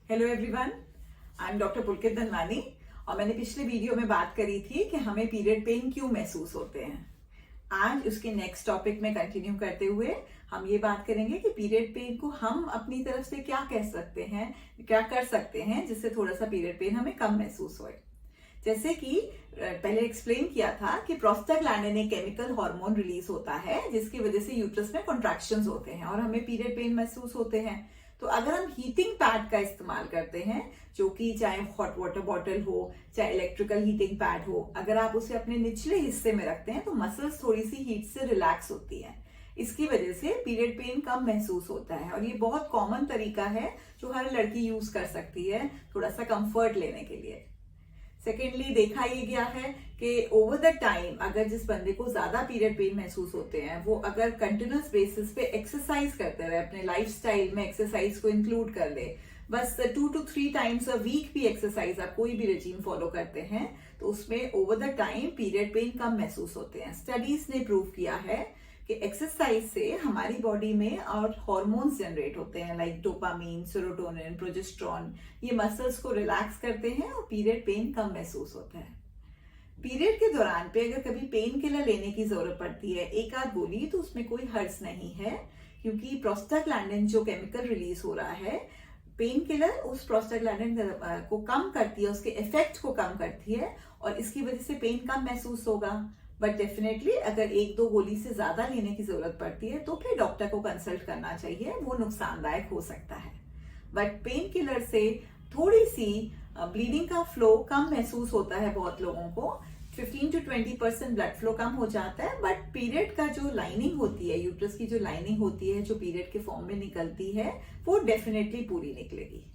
Hello everyone, I am doctor Pulkit Dhanwani. और मैंने पिछले वीडियो में बात करी थी कि हमें पीरियड पेन क्यों महसूस होते हैं। आज उसके नेक्स्ट टॉपिक में कंटिन्यू करते हुए हम ये बात करेंगे कि पीरियड पेन को हम अपनी तरफ से क्या कह सकते हैं, क्या कर सकते हैं जिससे थोड़ा सा पीरियड पेन हमें कम महसूस होए। जैसे कि पहले एक्सप्लेन किया था कि प्रोस्टाग्लैंडिन एक केमिकल हार्मोन रिलीज होता है जिसकी वजह से यूट्रस में कॉन्ट्रैक्शंस होते हैं और हमें पीरियड पेन महसूस होते हैं। तो अगर हम हीटिंग पैड का इस्तेमाल करते हैं, जो कि चाहे हॉट वाटर बॉटल हो चाहे इलेक्ट्रिकल हीटिंग पैड हो, अगर आप उसे अपने निचले हिस्से में रखते हैं तो मसल्स थोड़ी सी हीट से रिलैक्स होती है। इसकी वजह से पीरियड पेन कम महसूस होता है और ये बहुत कॉमन तरीका है जो हर लड़की यूज कर सकती है थोड़ा सा कंफर्ट लेने के लिए। सेकेंडली, देखा ये गया है कि ओवर द टाइम अगर जिस बंदे को ज्यादा पीरियड पेन महसूस होते हैं वो अगर कंटिन्यूस बेसिस पे एक्सरसाइज करते रहे, अपने लाइफस्टाइल में एक्सरसाइज को इंक्लूड कर ले, बस 2 to 3 टाइम्स अ वीक भी एक्सरसाइज आप कोई भी रेजिम फॉलो करते हैं तो उसमें over the time period pain कम महसूस होते हैं। स्टडीज ने प्रूव किया है कि एक्सरसाइज से हमारी बॉडी में और हार्मोन्स जनरेट होते हैं लाइक डोपामीन, सेरोटोनिन, प्रोजेस्टेरॉन। ये मसल्स को रिलैक्स करते हैं और पीरियड पेन कम महसूस होता है। पीरियड के दौरान पे अगर कभी पेन किलर लेने की जरूरत पड़ती है, एक आध गोली, तो उसमें कोई हर्ज नहीं है, क्योंकि प्रोस्टाग्लैंडिन जो केमिकल रिलीज हो रहा है, पेन किलर उस प्रोस्टाग्लैंडिन को कम करती है, उसके इफेक्ट को कम करती है और इसकी वजह से पेन कम महसूस होगा। बट डेफिनेटली अगर 1-2 गोली से ज्यादा लेने की जरूरत पड़ती है तो फिर डॉक्टर को कंसल्ट करना चाहिए, वो नुकसानदायक हो सकता है। बट पेन किलर से थोड़ी सी ब्लीडिंग का फ्लो कम महसूस होता है बहुत लोगों को, 15 to 20% ब्लड फ्लो कम हो जाता है। बट पीरियड का जो लाइनिंग होती है, यूट्रस की जो लाइनिंग होती है जो पीरियड के फॉर्म में निकलती है, वो डेफिनेटली पूरी निकलेगी।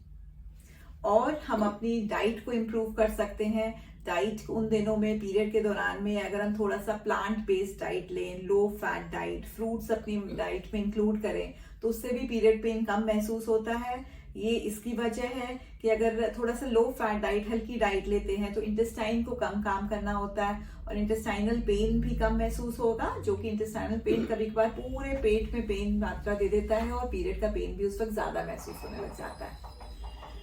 और हम अपनी डाइट को इम्प्रूव कर सकते हैं। डाइट उन दिनों में पीरियड के दौरान में अगर हम थोड़ा सा प्लांट बेस्ड डाइट लें, लो फैट डाइट, फ्रूट्स अपनी डाइट में इंक्लूड करें, तो उससे भी पीरियड पेन कम महसूस होता है। ये इसकी वजह है कि अगर थोड़ा सा लो फैट डाइट, हल्की डाइट लेते हैं तो इंटेस्टाइन को कम काम करना होता है और इंटेस्टाइनल पेन भी कम महसूस होगा, जो कि इंटेस्टाइनल पेन कभी कभार पूरे पेट में पेन मात्रा दे देता है और पीरियड का पेन भी उस वक्त ज्यादा महसूस होने लग जाता है।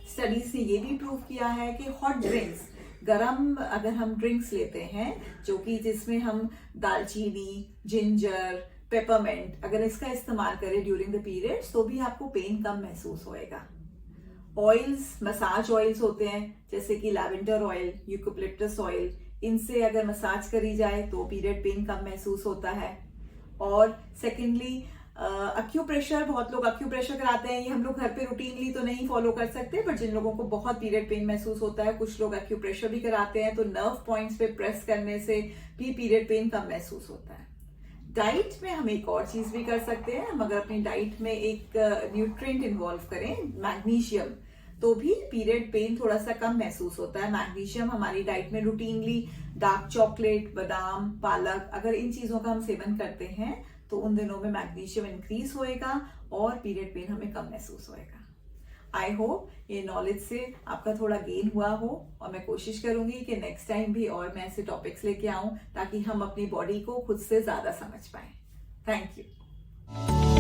स्टडीज ने ये भी प्रूव किया है कि हॉट ड्रिंक्स, गरम अगर हम ड्रिंक्स लेते हैं जो कि जिसमें हम दालचीनी, जिंजर, पेपरमेंट, अगर इसका इस्तेमाल करें ड्यूरिंग द पीरियड्स तो भी आपको पेन कम महसूस होएगा। ऑयल्स, मसाज ऑयल्स होते हैं जैसे कि लैवेंडर ऑयल, यूकेलिप्टस ऑयल, इनसे अगर मसाज करी जाए तो पीरियड पेन कम महसूस होता है। और सेकेंडली, अक्यूप्रेशर, बहुत लोग अक्यूप्रेशर कराते हैं। ये हम लोग घर पे रूटीनली तो नहीं फॉलो कर सकते, बट जिन लोगों को बहुत पीरियड पेन महसूस होता है, कुछ लोग अक्यूप्रेशर भी कराते हैं, तो नर्व पॉइंट्स पे प्रेस करने से भी पीरियड पेन कम महसूस होता है। डाइट में हम एक और चीज भी कर सकते हैं। हम अगर अपनी डाइट में एक न्यूट्रिएंट इन्वॉल्व करें, मैग्नीशियम, तो भी पीरियड पेन थोड़ा सा कम महसूस होता है। मैग्नीशियम हमारी डाइट में रूटीनली डार्क चॉकलेट, बादाम, पालक, अगर इन चीजों का हम सेवन करते हैं तो उन दिनों में मैग्नीशियम इंक्रीज होएगा और पीरियड पेन हमें कम महसूस होएगा। आई होप ये नॉलेज से आपका थोड़ा गेन हुआ हो और मैं कोशिश करूंगी कि नेक्स्ट टाइम भी और मैं ऐसे टॉपिक्स लेके आऊं ताकि हम अपनी बॉडी को खुद से ज्यादा समझ पाए। Thank you.